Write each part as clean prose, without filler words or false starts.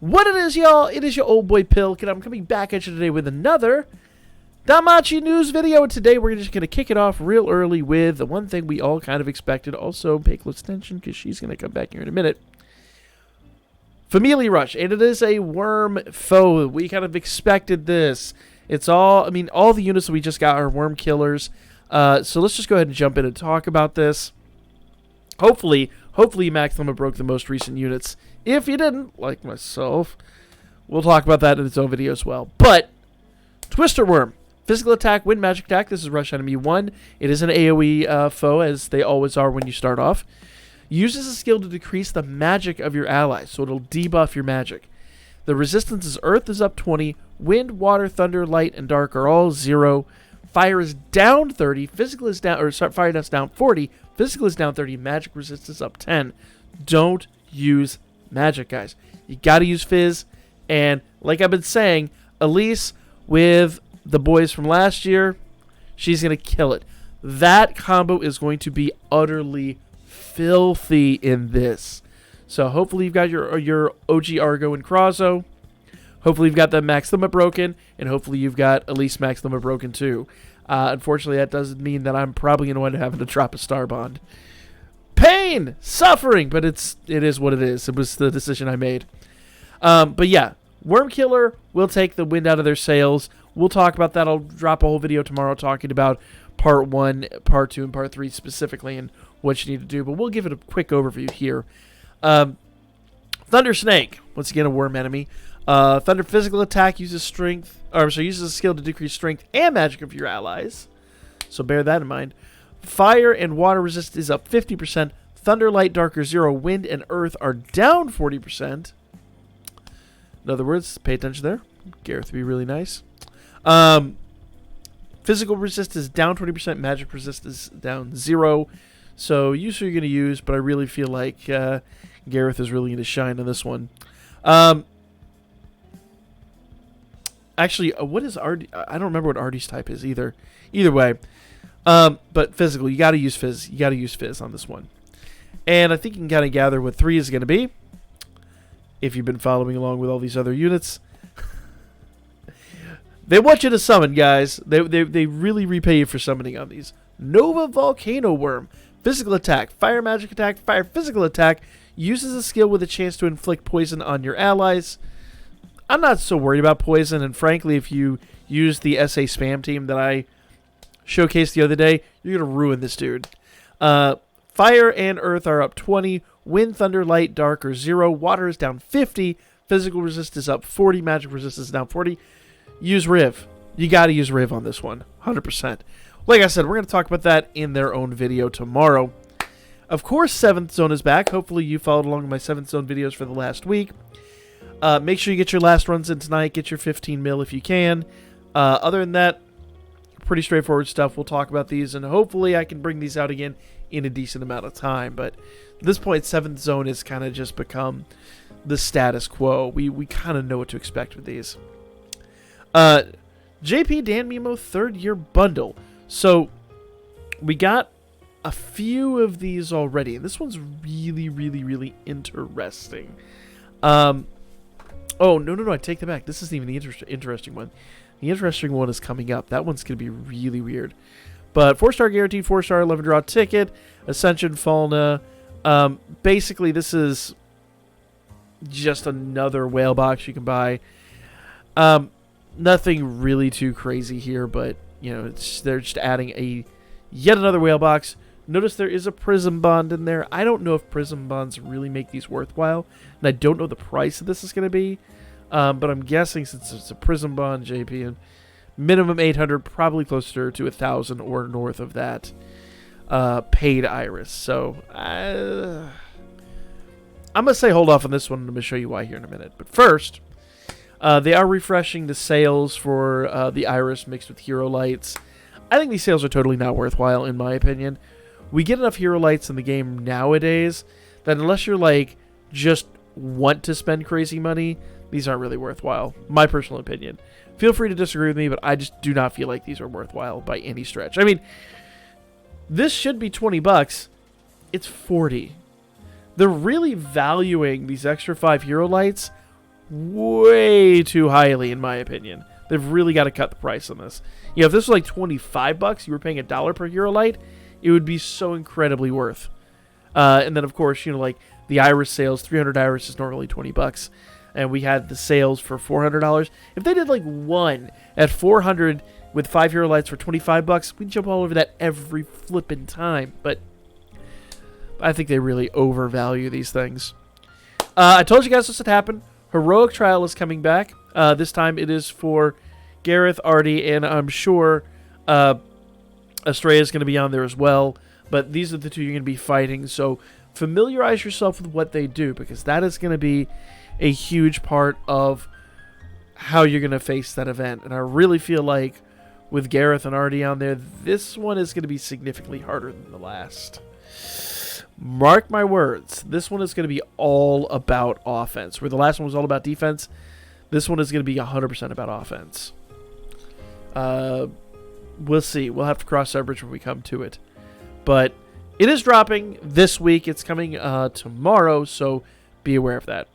What it is, y'all? It is your old boy Pilk, and I'm coming back at you today with another Danmachi news video. And today we're just going to kick it off real early with the one thing we all kind of expected. Also, pay close attention because she's going to come back here in a minute. Familia Rush, and it is a worm foe. We kind of expected this. It's all, I mean, all the units that we just got are worm killers. So let's just go ahead and jump in and talk about this. Hopefully Max Limit broke the most recent units. If you didn't, like myself, we'll talk about that in its own video as well. But, Twister Worm. Physical attack, wind magic attack. This is Rush Enemy 1. It is an AoE foe, as they always are when you start off. Uses a skill to decrease the magic of your allies, so it'll debuff your magic. The resistance is Earth is up 20, Wind, Water, Thunder, Light, and Dark are all 0. Fire is down 30, physical is down, or sorry, fire is down 40, physical is down 30, magic resistance is up 10. Don't use magic, guys. You gotta use Fizz, and like I've been saying, Elise with the boys from last year, she's gonna kill it. That combo is going to be utterly filthy in this. So hopefully you've got your OG Argo and Krazo. Hopefully you've got the Max Limit broken, and hopefully you've got Elise Max Limit broken too. Unfortunately, that doesn't mean that I'm probably going to end up having to drop a Star Bond. Pain! Suffering! But it is what it is. It was the decision I made. But yeah, Worm Killer will take the wind out of their sails. We'll talk about that. I'll drop a whole video tomorrow talking about Part 1, Part 2, and Part 3 specifically and what you need to do. But we'll give it a quick overview here. Thunder Snake. Once again, a worm enemy. Thunder physical attack uses uses a skill to decrease strength and magic of your allies. So bear that in mind. Fire and water resist is up 50%. Thunder, light, dark are 0. Wind and earth are down 40%. In other words, pay attention there. Gareth would be really nice. Physical resist is down 20%. Magic resist is down 0. So use who you're going to use, but I really feel like Gareth is really going to shine on this one. Actually, what is Artie? I don't remember what Artie's type is either. Either way. But physical, you got to use Fizz. You got to use Fizz on this one. And I think you can kind of gather what 3 is going to be. If you've been following along with all these other units. They want you to summon, guys. They really repay you for summoning on these. Nova Volcano Worm. Physical attack. Fire magic attack. Fire physical attack. Uses a skill with a chance to inflict poison on your allies. I'm not so worried about poison, and frankly, if you use the SA spam team that I showcased the other day, you're going to ruin this dude. Fire and earth are up 20. Wind, thunder, light, dark are 0. Water is down 50. Physical resist is up 40. Magic resistance is down 40. Use Riv. You got to use Riv on this one. 100%. Like I said, we're going to talk about that in their own video tomorrow. Of course, 7th Zone is back. Hopefully you followed along with my 7th Zone videos for the last week. Make sure you get your last runs in tonight. Get your 15 mil if you can. Other than that, pretty straightforward stuff. We'll talk about these, and hopefully I can bring these out again in a decent amount of time. But at this point, 7th Zone has kind of just become the status quo. We kind of know what to expect with these. JP DanMemo 3rd year bundle. So we got a few of these already, and this one's really, really, really interesting. Oh, no, I take that back. This isn't even the interesting one. The interesting one is coming up. That one's going to be really weird. But 4-star guaranteed, 4-star 11 draw ticket, Ascension Falna. Basically, this is just another whale box you can buy. Nothing really too crazy here, but you know, they're just adding yet another whale box. Notice there is a Prism Bond in there. I don't know if Prism Bonds really make these worthwhile, and I don't know the price of this is going to be. But I'm guessing since it's a Prism Bond, JP, and minimum 800, probably closer to 1,000 or north of that paid Iris. So I'm going to say hold off on this one. I'm going to show you why here in a minute. But first, they are refreshing the sales for the Iris mixed with Hero Lights. I think these sales are totally not worthwhile, in my opinion. We get enough Hero Lights in the game nowadays that unless you're like just want to spend crazy money, these aren't really worthwhile. My personal opinion. Feel free to disagree with me, but I just do not feel like these are worthwhile by any stretch. I mean, this should be 20 bucks. It's 40. They're really valuing these extra 5 Hero Lights way too highly, in my opinion. They've really got to cut the price on this. You know, if this was like $25, you were paying $1 per hero light, it would be so incredibly worth. And then, of course, you know, like the Iris sales, 300 Iris is normally $20. And we had the sales for $400. If they did like one at 400 with 5 hero lights for $25, we'd jump all over that every flippin' time. But I think they really overvalue these things. I told you guys this would happen. Heroic Trial is coming back. This time it is for Gareth, Artie, and I'm sure Estrella is going to be on there as well. But these are the two you're going to be fighting. So familiarize yourself with what they do, because that is going to be a huge part of how you're going to face that event. And I really feel like with Gareth and Artie on there, this one is going to be significantly harder than the last. Mark my words, this one is going to be all about offense. Where the last one was all about defense, this one is going to be 100% about offense. We'll see. We'll have to cross our bridge when we come to it. But it is dropping this week. It's coming tomorrow, so be aware of that.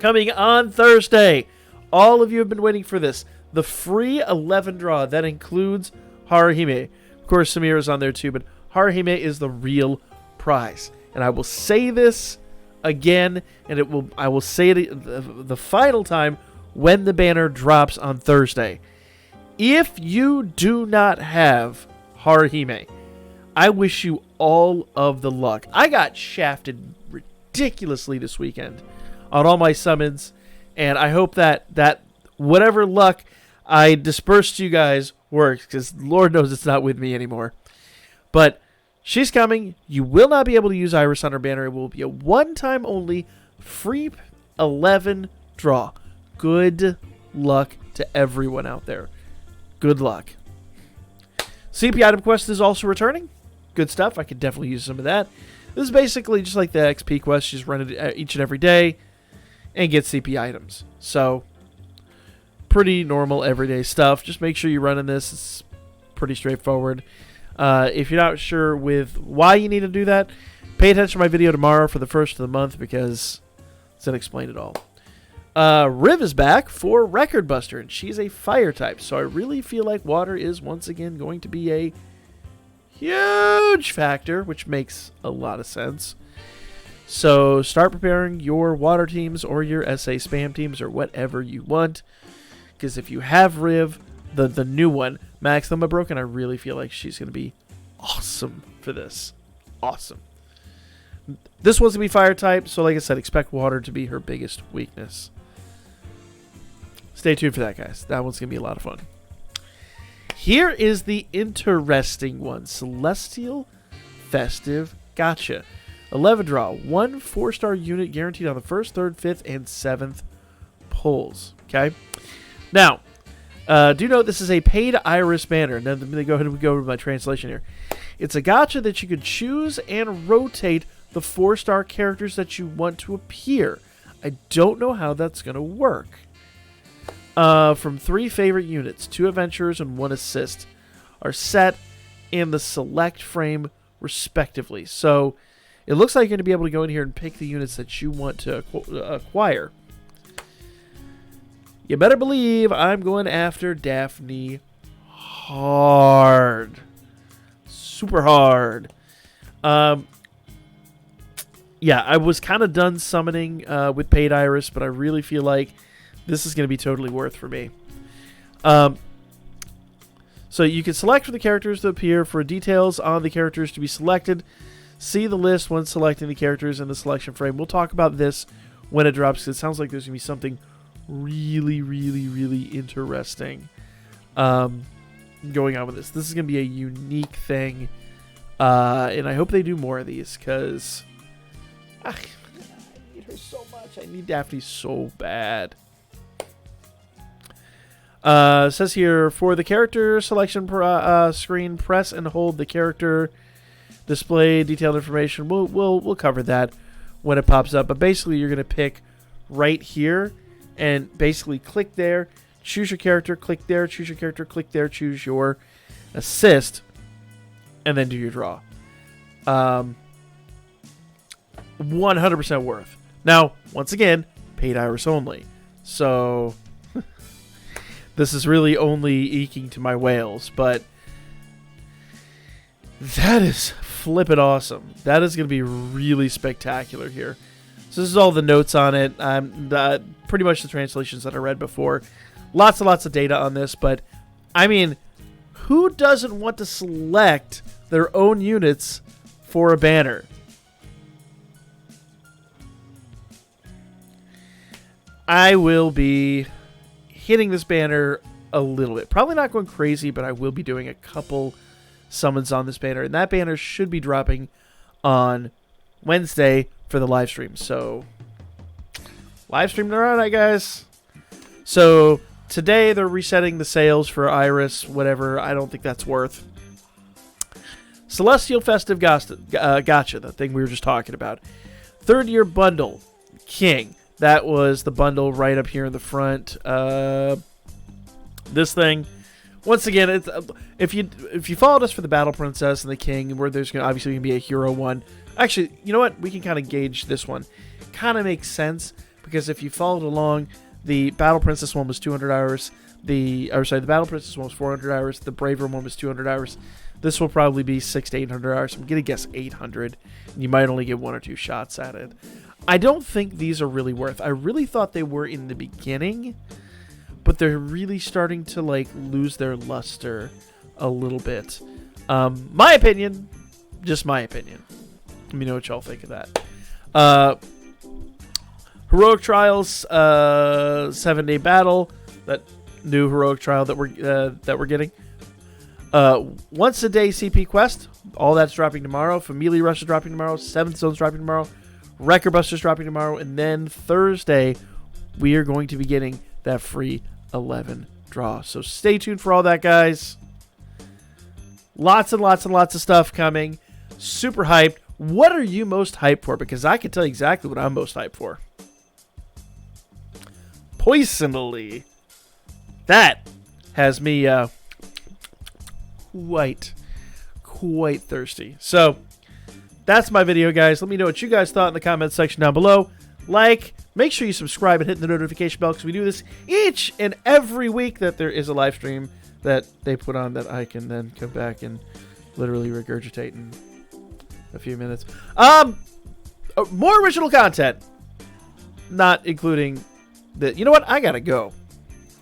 Coming on Thursday, all of you have been waiting for this. The free 11 draw that includes Haruhime. Of course, Samira's on there too, but Haruhime is the real prize. And I will say this again, and I will say it the final time when the banner drops on Thursday. If you do not have Haruhime, I wish you all of the luck. I got shafted ridiculously this weekend on all my summons, and I hope that whatever luck I dispersed to you guys works, because Lord knows it's not with me anymore. But she's coming. You will not be able to use Iris on her banner. It will be a one-time only free 11 draw. Good luck to everyone out there. Good luck. CP item quest is also returning. Good stuff. I could definitely use some of that. This is basically just like the XP quest. You just run it each and every day and get CP items. So, pretty normal everyday stuff. Just make sure you run in this. It's pretty straightforward. If you're not sure with why you need to do that, pay attention to my video tomorrow for the first of the month, because it's going to explain it all. Riv is back for Record Buster, and she's a fire type. So I really feel like water is once again going to be a huge factor, which makes a lot of sense. So start preparing your water teams or your SA spam teams or whatever you want. Because if you have Riv, the new one, Max Thumba Broken, I really feel like she's going to be awesome for this. Awesome. This one's going to be fire type, so like I said, expect water to be her biggest weakness. Stay tuned for that, guys. That one's going to be a lot of fun. Here is the interesting one. Celestial Festive Gacha. 11 draw. 1 4-star unit guaranteed on the 1st, 3rd, 5th, and 7th pulls. Okay? Now, do note this is a paid Iris banner. Now, let me go ahead and go over my translation here. It's a gacha that you could choose and rotate the 4-star characters that you want to appear. I don't know how that's going to work. From 3 favorite units, 2 adventurers and 1 assist are set in the select frame respectively. So it looks like you're going to be able to go in here and pick the units that you want to acquire. You better believe I'm going after Daphne hard. Super hard. Yeah, I was kind of done summoning with paid Iris, but I really feel like this is going to be totally worth for me. So you can select for the characters to appear. For details on the characters to be selected, see the list when selecting the characters in the selection frame. We'll talk about this when it drops, because it sounds like there's going to be something really, really, really interesting going on with this. This is going to be a unique thing, and I hope they do more of these, because I need her so much. I need Daphne so bad. It says here, for the character selection screen, press and hold the character display detailed information. We'll cover that when it pops up. But basically, you're going to pick right here and basically click there, choose your character, click there, choose your character, click there, choose your assist, and then do your draw. 100% worth. Now, once again, paid Iris only. So this is really only eking to my whales, but that is flippin' awesome. That is going to be really spectacular here. So this is all the notes on it. Pretty much the translations that I read before. Lots and lots of data on this, but I mean, who doesn't want to select their own units for a banner? I will be hitting this banner a little bit. Probably not going crazy, but I will be doing a couple summons on this banner. And that banner should be dropping on Wednesday for the live stream. So, live stream tomorrow night, guys. So, today they're resetting the sales for Iris, whatever. I don't think that's worth. Celestial Festive Gacha, the thing we were just talking about. Third year bundle, King. That was the bundle right up here in the front. This thing, once again, it's if you followed us for the Battle Princess and the King, where there's obviously going to be a hero one. Actually, you know what? We can kind of gauge this one. Kind of makes sense because if you followed along, the Battle Princess one was 200 hours. The Battle Princess one was 400 hours. The Braver one was 200 hours. This will probably be 600 to 800 hours. I'm gonna guess 800. You might only get 1 or 2 shots at it. I don't think these are really worth. I really thought they were in the beginning, but they're really starting to like lose their luster a little bit. My opinion, just my opinion. Let me know what y'all think of that. Heroic Trials, 7-day battle. That new heroic trial that we're getting. Once a day CP quest. All that's dropping tomorrow. Familia Rush is dropping tomorrow. 7th Zone's dropping tomorrow. Record Buster's dropping tomorrow. And then Thursday, we are going to be getting that free 11 draw. So stay tuned for all that, guys. Lots and lots and lots of stuff coming. Super hyped. What are you most hyped for? Because I can tell you exactly what I'm most hyped for. Poisonally. That has me quite thirsty. So, that's my video, guys. Let me know what you guys thought in the comments section down below. Make sure you subscribe and hit the notification bell because we do this each and every week that there is a live stream that they put on that I can then come back and literally regurgitate in a few minutes. More original content. Not including the... You know what? I gotta go.